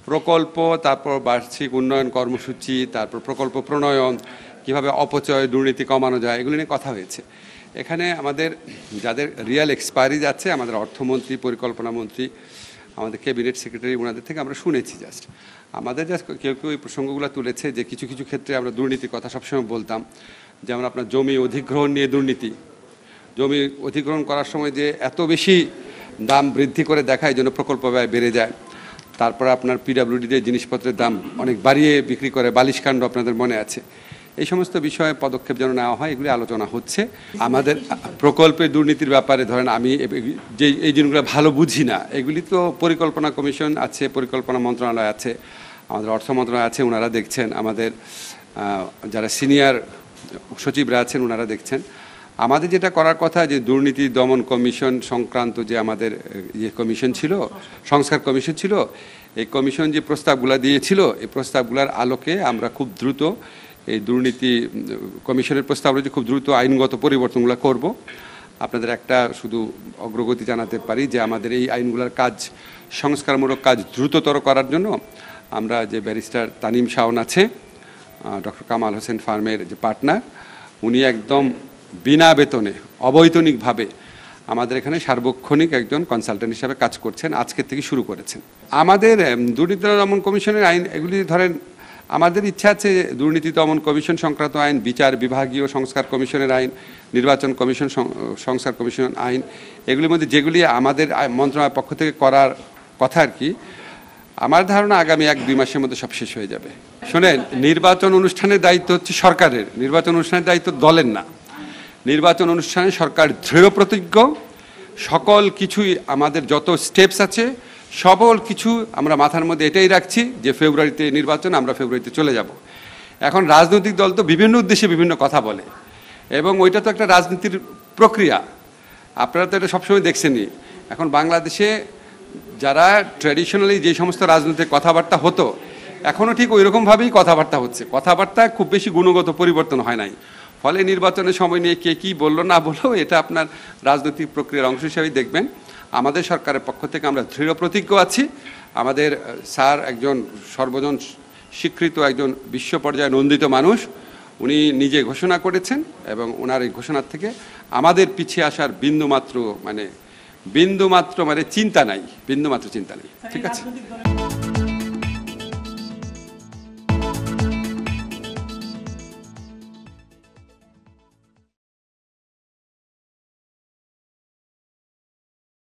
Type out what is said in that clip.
প্রকল্প, তারপর বার্ষিক উন্নয়ন কর্মসূচি, তারপর প্রকল্প প্রণয়ন, কিভাবে অপচয় দুর্নীতি কমানো যায়, এগুলো নিয়ে কথা হয়েছে। এখানে আমাদের যাদের রিয়েল এক্সপায়ারি যাচ্ছে, আমাদের অর্থমন্ত্রী, পরিকল্পনা মন্ত্রী, আমাদের ক্যাবিনেট সেক্রেটারি, ওনাদের থেকে আমরা শুনেছি। জাস্ট আমাদের জাস্ট কেউ কেউ এই প্রসঙ্গগুলো তুলেছে যে কিছু কিছু ক্ষেত্রে আমরা দুর্নীতির কথা সবসময় বলতাম, যেমন আপনার জমি অধিগ্রহণ নিয়ে দুর্নীতি। জমি অধিগ্রহণ করার সময় যে এত বেশি দাম বৃদ্ধি করে দেখায়, এই জন্য প্রকল্প ব্যয় বেড়ে যায়। তারপরে আপনার পিডাব্লিউডিতে জিনিসপত্রের দাম অনেক বাড়িয়ে বিক্রি করে, বালিশকাণ্ড আপনাদের মনে আছে। এই সমস্ত বিষয়ে পদক্ষেপ যেন নেওয়া হয়, এগুলি আলোচনা হচ্ছে। আমাদের প্রকল্পের দুর্নীতির ব্যাপারে ধরেন আমি যে এই জিনিসগুলো ভালো বুঝি না, এগুলি তো পরিকল্পনা কমিশন আছে, পরিকল্পনা মন্ত্রণালয় আছে, আমাদের অর্থ মন্ত্রণালয় আছে, ওনারা দেখছেন। আমাদের যারা সিনিয়র সচিবরা আছেন ওনারা দেখছেন। আমাদের যেটা করার কথা, যে দুর্নীতি দমন কমিশন সংক্রান্ত যে আমাদের কমিশন ছিল, সংস্কার কমিশন ছিল, এই কমিশন যে প্রস্তাবগুলো দিয়েছিল, এই প্রস্তাবগুলোর আলোকে আমরা খুব দ্রুত এই দুর্নীতি কমিশনের প্রস্তাব রয়েছে, খুব দ্রুত আইনগত পরিবর্তনগুলো করব। আপনাদের একটা শুধু অগ্রগতি জানাতে পারি যে আমাদের এই আইনগুলোর কাজ, সংস্কারমূলক কাজ দ্রুততর করার জন্য আমরা যে ব্যারিস্টার তানিম শাওন আছে, ডক্টর কামাল হোসেন ফার্মের যে পার্টনার, উনি একদম বিনা বেতনে অবৈতনিকভাবে আমাদের এখানে সার্বক্ষণিক একজন কনসালটেন্ট হিসাবে কাজ করছেন, আজকের থেকে শুরু করেছেন। আমাদের দুর্নীতি দমন কমিশনের আইন, এগুলি ধরেন আমাদের ইচ্ছা আছে দুর্নীতি দমন কমিশন সংক্রান্ত আইন, বিচার বিভাগীয় সংস্কার কমিশনের আইন, নির্বাচন কমিশন সংস্কার কমিশন আইন, এগুলির মধ্যে যেগুলি আমাদের মন্ত্রণালয়ের পক্ষ থেকে করার কথা আর কি, আমার ধারণা আগামী 1-2 মাসের মধ্যে সব শেষ হয়ে যাবে। শোনেন, নির্বাচন অনুষ্ঠানের দায়িত্ব হচ্ছে সরকারের, নির্বাচন অনুষ্ঠানের দায়িত্ব দলের না। নির্বাচন অনুষ্ঠানে সরকার দৃঢ় প্রতিজ্ঞ, সকল কিছুই আমাদের যত স্টেপস আছে সকল কিছু আমরা মাথার মধ্যে এটাই রাখছি যে ফেব্রুয়ারিতে নির্বাচন, আমরা ফেব্রুয়ারিতে চলে যাব। এখন রাজনৈতিক দল তো বিভিন্ন উদ্দেশ্যে বিভিন্ন কথা বলে, এবং ওইটা তো একটা রাজনীতির প্রক্রিয়া, আপনারা তো এটা সবসময় দেখছেনই। এখন বাংলাদেশে যারা ট্র্যাডিশনালি যে সমস্ত রাজনৈতিক কথাবার্তা হতো, এখনও ঠিক ওই রকমভাবেই কথাবার্তা হচ্ছে, কথাবার্তা খুব বেশি গুণগত পরিবর্তন হয় নাই। ফলে নির্বাচনের সময় নিয়ে কে কী বললো না বললো, এটা আপনার রাজনৈতিক প্রক্রিয়ার অংশ হিসাবেই দেখবেন। আমাদের সরকারের পক্ষ থেকে আমরা দৃঢ় প্রতিজ্ঞ আছি। আমাদের স্যার একজন সর্বজন স্বীকৃত, একজন বিশ্ব পর্যায়ে নন্দিত মানুষ, উনি নিজে ঘোষণা করেছেন, এবং ওনার এই ঘোষণার থেকে আমাদের পিছিয়ে আসার বিন্দুমাত্র মানে চিন্তা নাই, বিন্দুমাত্র চিন্তা নেই। ঠিক আছে।